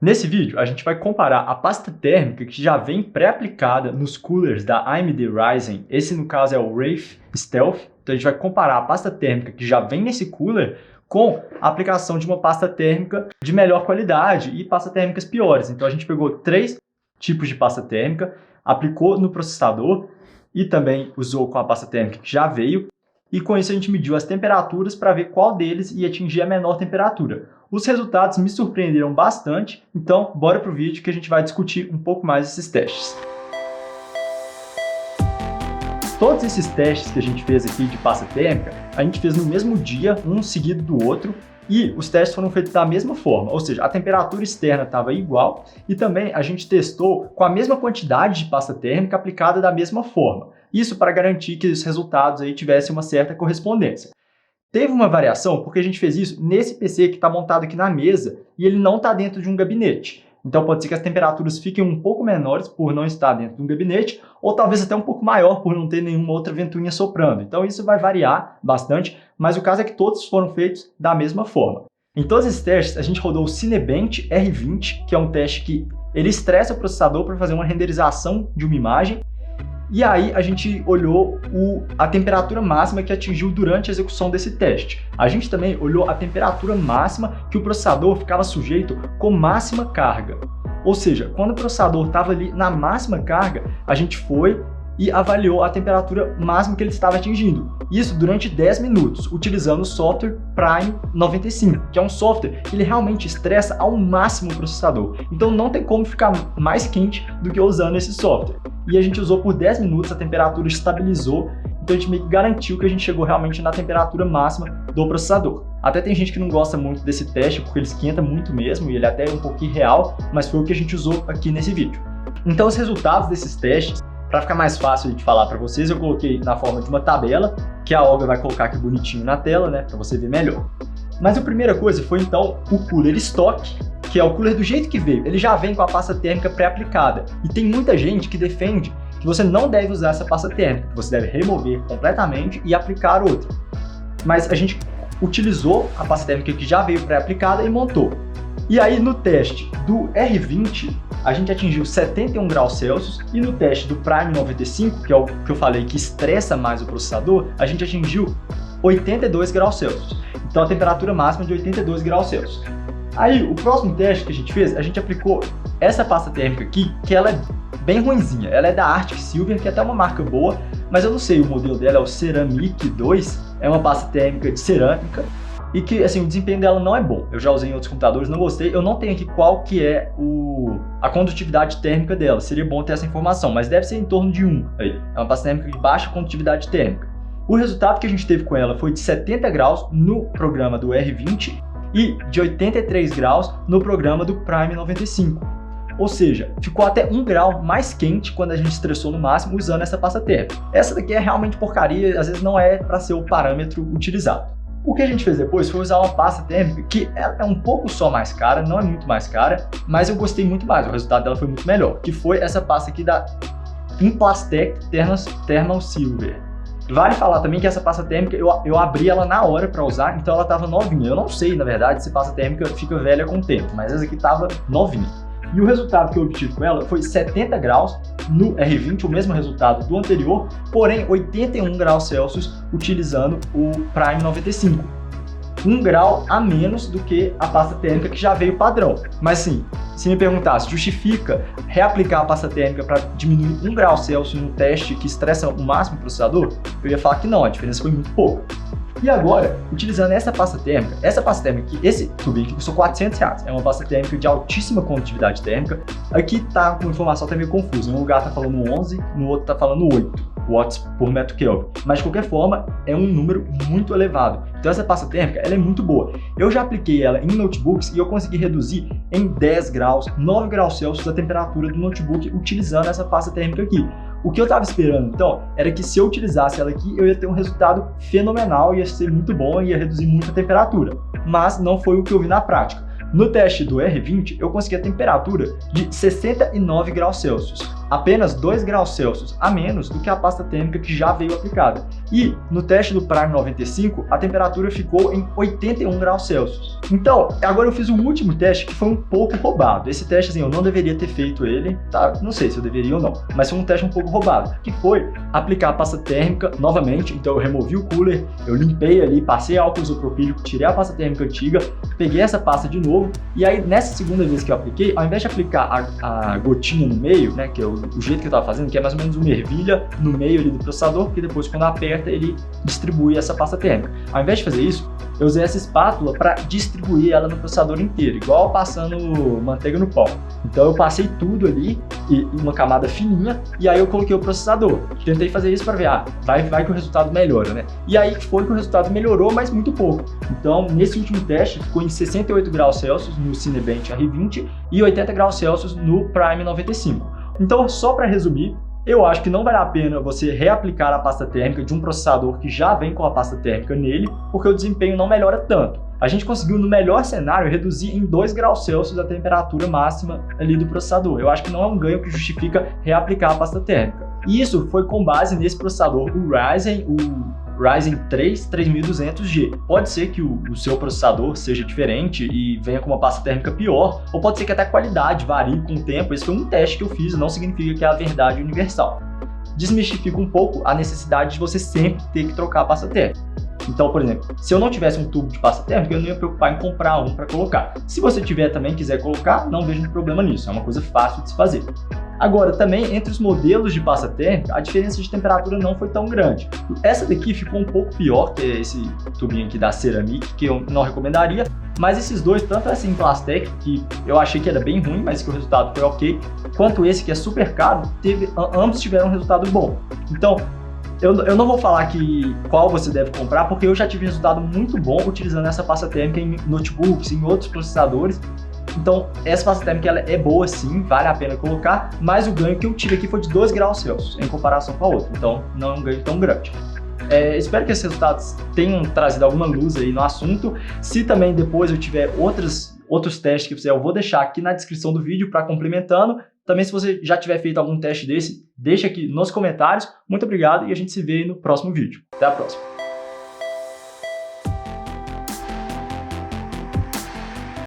Nesse vídeo, a gente vai comparar a pasta térmica que já vem pré-aplicada nos coolers da AMD Ryzen. Esse, no caso, é o Wraith Stealth. Então, a gente vai comparar a pasta térmica que já vem nesse cooler com a aplicação de uma pasta térmica de melhor qualidade e pastas térmicas piores. Então, a gente pegou 3 tipos de pasta térmica, aplicou no processador e também usou com a pasta térmica que já veio. E com isso a gente mediu as temperaturas para ver qual deles ia atingir a menor temperatura. Os resultados me surpreenderam bastante, então bora para o vídeo que a gente vai discutir um pouco mais esses testes. Todos esses testes que a gente fez aqui de pasta térmica, a gente fez no mesmo dia, um seguido do outro, e os testes foram feitos da mesma forma, ou seja, a temperatura externa estava igual e também a gente testou com a mesma quantidade de pasta térmica aplicada da mesma forma. Isso para garantir que os resultados aí tivessem uma certa correspondência. Teve uma variação porque a gente fez isso nesse PC que está montado aqui na mesa e ele não está dentro de um gabinete. Então pode ser que as temperaturas fiquem um pouco menores por não estar dentro de um gabinete ou talvez até um pouco maior por não ter nenhuma outra ventoinha soprando. Então isso vai variar bastante, mas o caso é que todos foram feitos da mesma forma. Em todos esses testes a gente rodou o Cinebench R20, que é um teste que ele estressa o processador para fazer uma renderização de uma imagem. E aí a gente olhou a temperatura máxima que atingiu durante a execução desse teste. A gente também olhou a temperatura máxima que o processador ficava sujeito com máxima carga. Ou seja, quando o processador estava ali na máxima carga, a gente foi e avaliou a temperatura máxima que ele estava atingindo. Isso durante 10 minutos, utilizando o software Prime 95, que é um software que ele realmente estressa ao máximo o processador. Então não tem como ficar mais quente do que usando esse software. E a gente usou por 10 minutos, a temperatura estabilizou, então a gente meio que garantiu que a gente chegou realmente na temperatura máxima do processador. Até tem gente que não gosta muito desse teste, porque ele esquenta muito mesmo, e ele até é um pouquinho irreal, mas foi o que a gente usou aqui nesse vídeo. Então os resultados desses testes, para ficar mais fácil de falar para vocês, eu coloquei na forma de uma tabela, que a Olga vai colocar aqui bonitinho na tela, né, para você ver melhor. Mas a primeira coisa foi então o cooler estoque, que é o cooler do jeito que veio. Ele já vem com a pasta térmica pré-aplicada. E tem muita gente que defende que você não deve usar essa pasta térmica, que você deve remover completamente e aplicar outra. Mas a gente utilizou a pasta térmica que já veio pré-aplicada e montou. E aí no teste do R20, a gente atingiu 71 graus Celsius e no teste do Prime 95, que é o que eu falei que estressa mais o processador, a gente atingiu 82 graus Celsius. Então a temperatura máxima é de 82 graus Celsius. Aí o próximo teste que a gente fez, a gente aplicou essa pasta térmica aqui, que ela é bem ruinzinha. Ela é da Arctic Silver, que é até uma marca boa, mas eu não sei, o modelo dela é o Ceramic 2, é uma pasta térmica de cerâmica, e que assim, o desempenho dela não é bom. Eu já usei em outros computadores, não gostei. Eu não tenho aqui qual que é a condutividade térmica dela. Seria bom ter essa informação, mas deve ser em torno de 1. Aí. É uma pasta térmica de baixa condutividade térmica. O resultado que a gente teve com ela foi de 70 graus no programa do R20 e de 83 graus no programa do Prime 95. Ou seja, ficou até 1 grau mais quente quando a gente estressou no máximo usando essa pasta térmica. Essa daqui é realmente porcaria, às vezes não é para ser o parâmetro utilizado. O que a gente fez depois foi usar uma pasta térmica que é um pouco só mais cara, não é muito mais cara, mas eu gostei muito mais, o resultado dela foi muito melhor, que foi essa pasta aqui da Implastec Thermal Silver. Vale falar também que essa pasta térmica, eu abri ela na hora para usar, então ela estava novinha. Eu não sei, na verdade, se pasta térmica fica velha com o tempo, mas essa aqui estava novinha. E o resultado que eu obtive com ela foi 70 graus no R20, o mesmo resultado do anterior, porém 81 graus Celsius utilizando o Prime 95. 1 grau a menos do que a pasta térmica que já veio padrão. Mas sim, se me perguntasse, justifica reaplicar a pasta térmica para diminuir 1 grau Celsius no teste que estressa o máximo o processador? Eu ia falar que não, a diferença foi muito pouca. E agora, utilizando essa pasta térmica aqui, esse tubinho aqui custou R$400, é uma pasta térmica de altíssima condutividade térmica. Aqui tá com informação até meio confusa, em um lugar tá falando 11, no outro tá falando 8 watts por metro Kelvin, mas de qualquer forma é um número muito elevado. Então essa pasta térmica ela é muito boa. Eu já apliquei ela em notebooks e eu consegui reduzir em 10 graus, 9 graus Celsius a temperatura do notebook utilizando essa pasta térmica aqui. O que eu estava esperando, então, era que se eu utilizasse ela aqui, eu ia ter um resultado fenomenal, ia ser muito bom, ia reduzir muito a temperatura. Mas não foi o que eu vi na prática. No teste do R20, eu consegui a temperatura de 69 graus Celsius. apenas 2 graus Celsius a menos do que a pasta térmica que já veio aplicada. E no teste do Prime 95, a temperatura ficou em 81 graus Celsius. Então, agora eu fiz o último teste que foi um pouco roubado. Esse teste, assim, eu não deveria ter feito ele, tá? Não sei se eu deveria ou não, mas foi um teste um pouco roubado, que foi aplicar a pasta térmica novamente. Então eu removi o cooler, eu limpei ali, passei álcool isopropílico, tirei a pasta térmica antiga, peguei essa pasta de novo, e aí nessa segunda vez que eu apliquei, ao invés de aplicar a gotinha no meio, né, que é o jeito que eu tava fazendo, que é mais ou menos uma ervilha no meio ali do processador, porque depois quando aperta ele distribui essa pasta térmica. Ao invés de fazer isso, eu usei essa espátula para distribuir ela no processador inteiro, igual passando manteiga no pão. Então eu passei tudo ali, e uma camada fininha, e aí eu coloquei o processador. Tentei fazer isso para ver, vai que o resultado melhora, né? E aí foi que o resultado melhorou, mas muito pouco. Então, nesse último teste, ficou em 68 graus Celsius no Cinebench R20 e 80 graus Celsius no Prime 95. Então, só para resumir, eu acho que não vale a pena você reaplicar a pasta térmica de um processador que já vem com a pasta térmica nele, porque o desempenho não melhora tanto. A gente conseguiu, no melhor cenário, reduzir em 2 graus Celsius a temperatura máxima ali do processador. Eu acho que não é um ganho que justifica reaplicar a pasta térmica. E isso foi com base nesse processador, o Ryzen 3 3200G. Pode ser que o seu processador seja diferente e venha com uma pasta térmica pior, ou pode ser que até a qualidade varie com o tempo. Esse foi um teste que eu fiz, não significa que é a verdade universal. Desmistifica um pouco a necessidade de você sempre ter que trocar a pasta térmica. Então, por exemplo, se eu não tivesse um tubo de pasta térmica, eu não ia me preocupar em comprar um para colocar. Se você tiver também quiser colocar, não vejo problema nisso, é uma coisa fácil de se fazer. Agora, também, entre os modelos de pasta térmica, a diferença de temperatura não foi tão grande. Essa daqui ficou um pouco pior, que é esse tubinho aqui da Ceramic, que eu não recomendaria, mas esses dois, tanto essa Implastec, que eu achei que era bem ruim, mas que o resultado foi ok, quanto esse, que é super caro, ambos tiveram um resultado bom. Então, eu não vou falar qual você deve comprar, porque eu já tive um resultado muito bom utilizando essa pasta térmica em notebooks, em outros processadores. Então, essa pasta térmica ela é boa sim, vale a pena colocar, mas o ganho que eu tive aqui foi de 2 graus Celsius, em comparação com a outra. Então, não é um ganho tão grande. Espero que esses resultados tenham trazido alguma luz aí no assunto. Se também depois eu tiver outros testes que eu fizer, eu vou deixar aqui na descrição do vídeo para complementando. Também, se você já tiver feito algum teste desse, deixa aqui nos comentários. Muito obrigado e a gente se vê no próximo vídeo. Até a próxima!